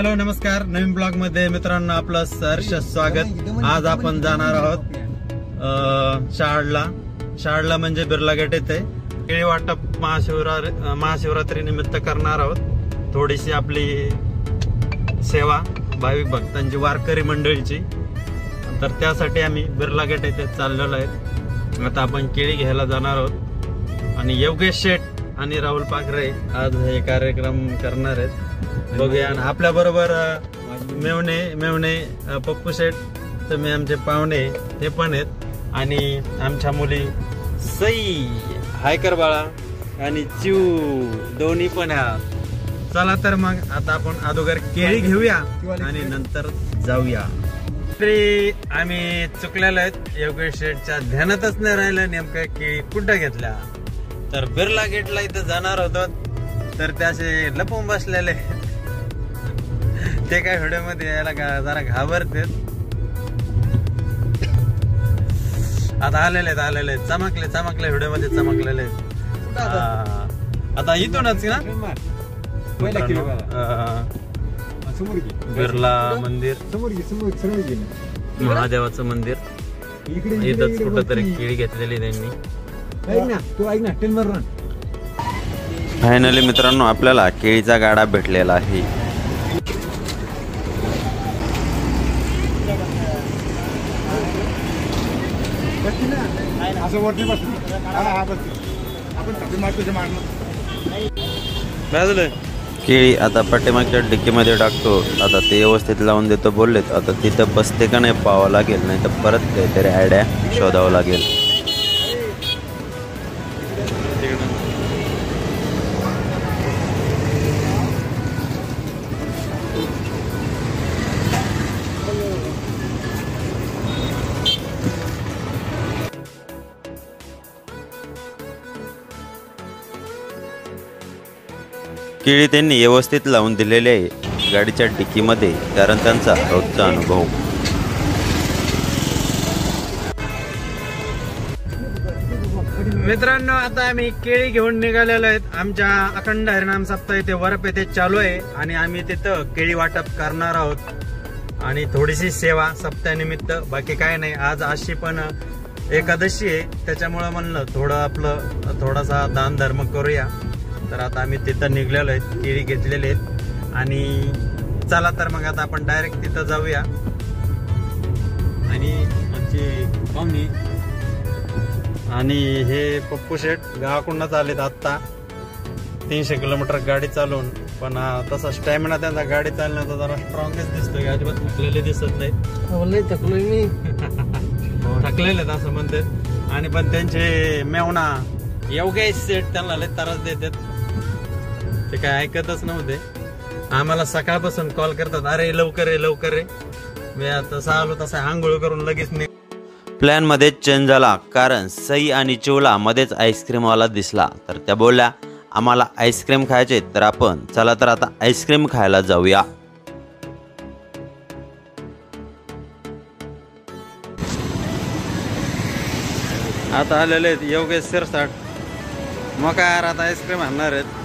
Hello नमस्कार, नवीन blog मध्ये मित्रांनो आपलं सहर्ष स्वागत। आज आपण जाणार आहोत शाळला म्हणजे बिर्ला गेट येथे केळी वाटप महाशिवरात्री निमित्त करणार आहोत। थोडीशी आपली सेवा भाविक भक्तांची वारकरी मंडळीची, तर त्यासाठी आम्ही बिर्ला गेट येथे चाललेलो आहे। आता आपण केळी घ्यायला जाणार आहोत आणि योगेश शेठ आणि राहुल पाखरे आज हे कार्यक्रम करणार आहेत। बघूया, आपल्या बरोबर मेवणे पप्पू शेठ, तुम्ही आमचे पाहुणे हे पण आहेत आणि आमच्या मुली सई हायकर बाळा आणि चिव दोन्ही पण आहेत। चला तर मग आता आपण अगोदर केळी घेऊया आणि नंतर जाऊया। तरी आम्ही चुकलेलो आहेत, योगेश शेठच्या ध्यानातच नाही राहिलं नेमकं केळी कुठं घेतल्या। तर बिर्ला गेटला इथं जाणार होतो, तर त्याचे लपून बसलेले ते काय व्हिडिओ मध्ये यायला जरा घाबरते। आता आलेले चमकले व्हिडिओ मध्ये चमकलेले। आता इथूनच ना बिर्ला मंदिर, महादेवाचं मंदिर, इथंच कुठंतरी केळी घेतलेली त्यांनी। फायनली मित्रांनो आपल्याला केळीचा गाडा भेटलेला आहे। केळी आता पाठीमागच्या डिक्कीमध्ये टाकतो, आता ते व्यवस्थित लावून देतो बोललेत। आता तिथं बसते का नाही पाहावं लागेल, नाही तर परत काहीतरी आयडिया शोधावं लागेल। केळी त्यांनी व्यवस्थित लावून दिलेले आहे गाडीच्या डिक्कीमध्ये, कारण त्यांचा रोजचा अनुभव। मित्रांनो आता आम्ही केळी घेऊन निघालेलो आहेत। आमच्या अखंड हरिनाम सप्ताह इथे वरप येथे चालू आहे आणि आम्ही तिथं केळी वाटप करणार आहोत आणि थोडीशी सेवा सप्ताहानिमित्त, बाकी काय नाही। आज अशी पण एकादशी आहे, त्याच्यामुळे म्हणलं थोडं आपलं थोडासा दान धर्म करूया। तर आता आम्ही तिथं निघलेलो आहेत, केळी घेतलेले आहेत आणि चला तर मग आता आपण डायरेक्ट तिथं जाऊया। आणि आमची पाहुणी आणि हे पप्पू शेठ गावाकडूनच आलेत आत्ता 300 किलोमीटर गाडी चालवून, पण तसा स्टॅमिना त्यांचा गाडी चालण्याचा जरा स्ट्रॉंगच दिसतोय, अजिबात थकलेले दिसत नाही। थकलेले आहेत असं म्हणतात। आणि पण त्यांचे मेवणा योगेश शेठ त्यांना लय त्रास देतात, ते काय ऐकतच नव्हते। आम्हाला सकाळपासून कॉल करतात, अरे लवकर रे। मी तसा आलो तसा आंघोळ करून लगेच प्लॅन मध्ये चेंज झाला, कारण सई आणि चिवला मध्येच आईस्क्रीम वाला दिसला, तर त्या बोलल्या आम्हाला आईस्क्रीम खायचे, तर आपण चला तर आता आईस्क्रीम खायला जाऊया। आता आलेले आहेत योगेश शिरसाट, मग काय यार आता आईस्क्रीम आणणार आहेत।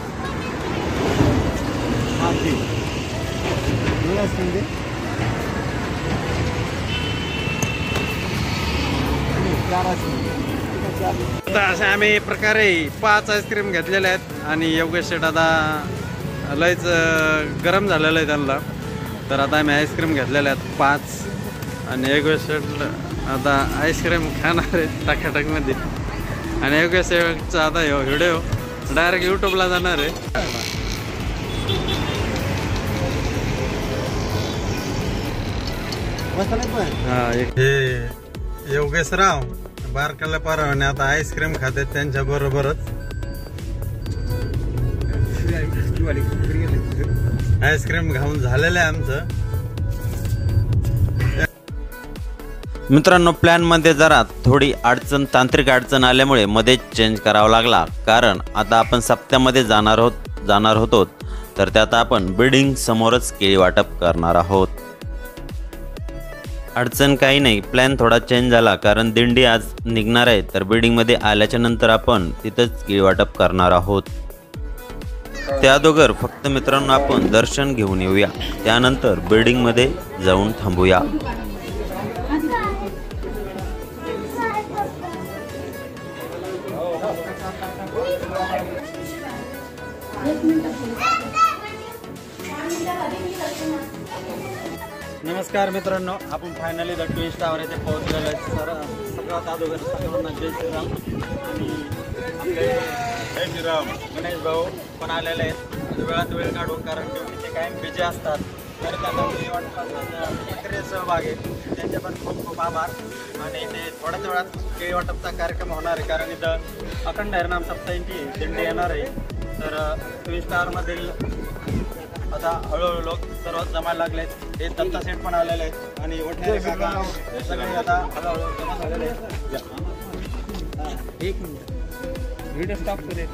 आता असे आम्ही प्रकारे 5 आईस्क्रीम घेतलेले आहेत आणि योगेश शेठ आता लयच गरम झालेलं आहे त्यांना, तर आता आम्ही आईस्क्रीम घेतलेले आहेत 5 आणि योगेश शेठ आता आईस्क्रीम खाणार आहेत टाकाटाक मध्ये। आणि योगेश शेठचा आता व्हिडिओ डायरेक्ट युट्यूबला जाणार आहे। हे योगेशराव बारकाला परवाने आता आईस्क्रीम खाते त्यांच्या बरोबरच। आईस्क्रीम खाऊन झालेलं आहे आमचं। मित्रांनो प्लॅन मध्ये जरा थोडी तांत्रिक अडचण आल्यामुळे मध्येच चेंज करावा लागला, कारण आता आपण सप्त्यामध्ये जाणार होतो, तर त्यात आपण बिल्डिंग समोरच केळी वाटप करणार आहोत। अडचण काही नाही, प्लॅन थोडा चेंज झाला, कारण दिंडी आज निघणार आहे, तर बिल्डिंग मध्ये आल्याच्या नंतर आपण तिथंच केळी वाटप करणार आहोत। त्या अगोदर फक्त मित्रांनो आपण दर्शन घेऊन येऊया, त्यानंतर बिल्डिंग मध्ये जाऊन थांबूया. नमस्कार मित्रांनो, आपण फायनली द ट्विन टावर येथे पोहोचलेलो आहे. सगळ्यात अगोदर सर्वांना जय श्रीराम. आणि आपले जय श्रीराम गणेश भाऊ पण आलेले आहेत वेळात वेळ काढून, कारण ड्युटीचे कायम बिझी असतात. तर त्यांना वाटपाचा सहभाग आहे, त्यांचे पण खूप खूप आभार. आणि ते थोड्याच वेळात केळी वाटपचा कार्यक्रम होणार आहे, कारण इथं अखंड हरिनाम सप्ताहाची दिंडी येणार आहे. तर ट्विन टावरमधील आता हळूहळू लोक सर्व जमायला लागलेत. हे दत्ता सेठ पण आलेले आहेत आणि वडनेरे काका सगळे आता हळूहळू जमा झालेले आहेत. एक मिनिट व्हिडिओ स्टॉप करूया.